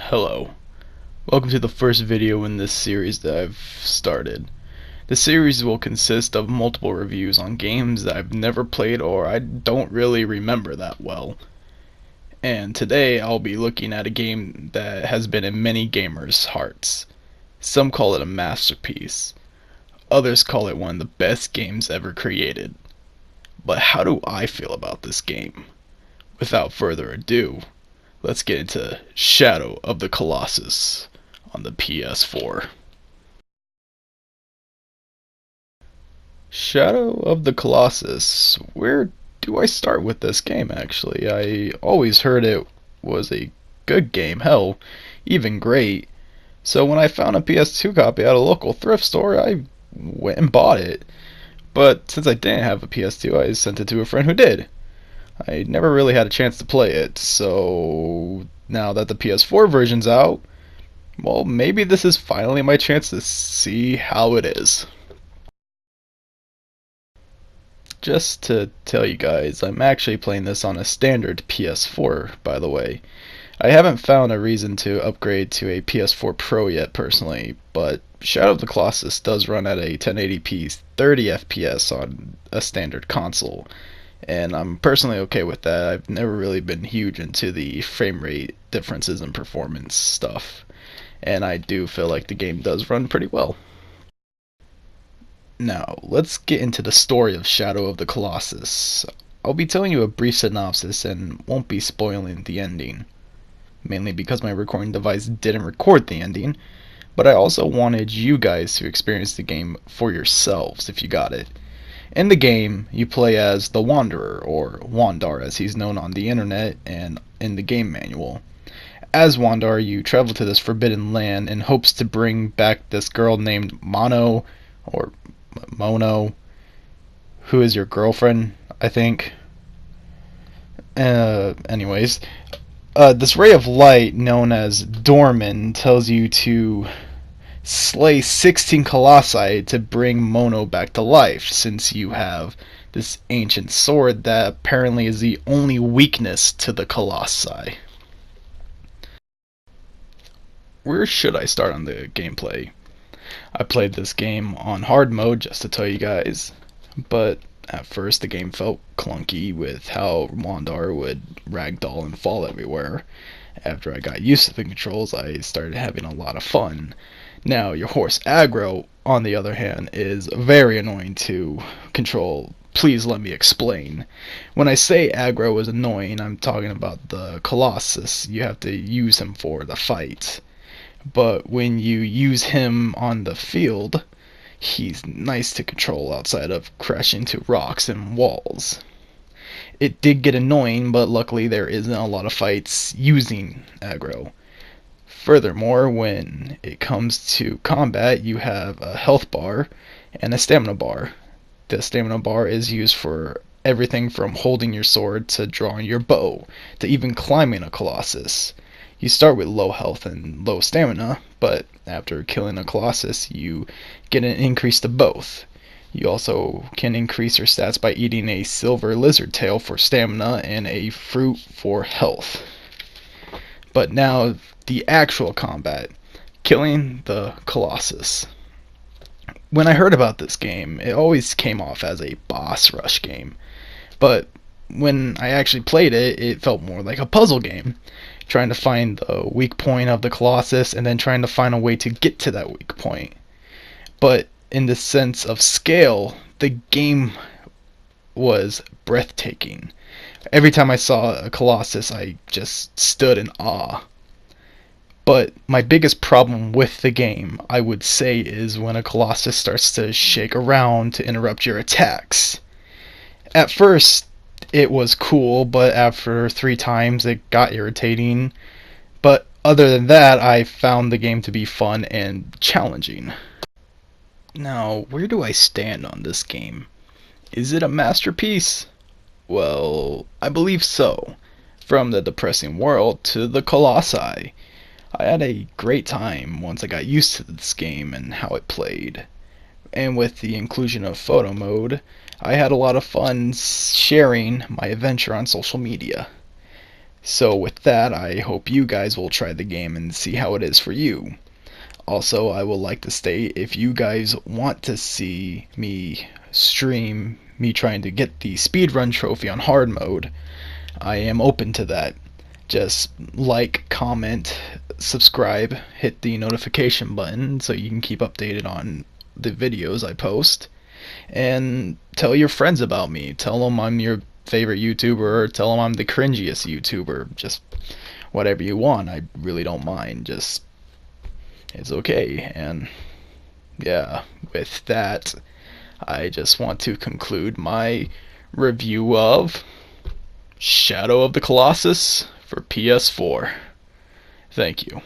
Hello. Welcome to the first video in this series that I've started. The series will consist of multiple reviews on games that I've never played or I don't really remember that well. And today I'll be looking at a game that has been in many gamers' hearts. Some call it a masterpiece. Others call it one of the best games ever created. But how do I feel about this game? Without further ado, let's get into Shadow of the Colossus on the PS4. Shadow of the Colossus. Where do I start with this game, actually? I always heard it was a good game, hell, even great. So when I found a PS2 copy at a local thrift store, I went and bought it. But since I didn't have a PS2, I sent it to a friend who did. I never really had a chance to play it, so now that the PS4 version's out, well, maybe this is finally my chance to see how it is. Just to tell you guys, I'm actually playing this on a standard PS4, by the way. I haven't found a reason to upgrade to a PS4 Pro yet personally, but Shadow of the Colossus does run at a 1080p 30 FPS on a standard console. And I'm personally okay with that. I've never really been huge into the frame rate differences in performance stuff. And I do feel like the game does run pretty well. Now, let's get into the story of Shadow of the Colossus. I'll be telling you a brief synopsis and won't be spoiling the ending. Mainly because my recording device didn't record the ending, but I also wanted you guys to experience the game for yourselves if you got it. In the game, you play as the Wanderer, or Wandar as he's known on the internet and in the game manual. As Wandar, you travel to this forbidden land in hopes to bring back this girl named or Mono, who is your girlfriend, I think. Anyways, this ray of light known as Dorman tells you to slay 16 colossi to bring Mono back to life, since you have this ancient sword that apparently is the only weakness to the colossi. Where should I start on the gameplay? I played this game on hard mode just to tell you guys, but at first the game felt clunky with how Wandar would ragdoll and fall everywhere. After I got used to the controls, I started having a lot of fun. Now, your horse Aggro, on the other hand, is very annoying to control. Please let me explain. When I say Aggro is annoying, I'm talking about the Colossus. You have to use him for the fight. But when you use him on the field, he's nice to control outside of crashing into rocks and walls. It did get annoying, but luckily there isn't a lot of fights using Aggro. Furthermore, when it comes to combat, you have a health bar and a stamina bar. The stamina bar is used for everything from holding your sword to drawing your bow, to even climbing a colossus. You start with low health and low stamina, but after killing a colossus, you get an increase to both. You also can increase your stats by eating a silver lizard tail for stamina and a fruit for health. But now, the actual combat. Killing the Colossus. When I heard about this game, it always came off as a boss rush game. But when I actually played it, it felt more like a puzzle game. Trying to find the weak point of the Colossus and then trying to find a way to get to that weak point. But in the sense of scale, the game was breathtaking. Every time I saw a Colossus, I just stood in awe. But my biggest problem with the game, I would say, is when a Colossus starts to shake around to interrupt your attacks. At first, it was cool, but after 3 times, it got irritating. But other than that, I found the game to be fun and challenging. Now, where do I stand on this game? Is it a masterpiece? Well, I believe so. From the depressing world to the colossi. I had a great time once I got used to this game and how it played. And with the inclusion of photo mode, I had a lot of fun sharing my adventure on social media. So with that, I hope you guys will try the game and see how it is for you. Also, I will like to state, if you guys want to see me stream me trying to get the speedrun trophy on hard mode, I am open to that. Just like, comment, subscribe, hit the notification button so you can keep updated on the videos I post, and tell your friends about me. Tell them I'm your favorite YouTuber, or tell them I'm the cringiest YouTuber. Just whatever you want. I really don't mind. Just, it's okay. And yeah, with that, I just want to conclude my review of Shadow of the Colossus for PS4. Thank you.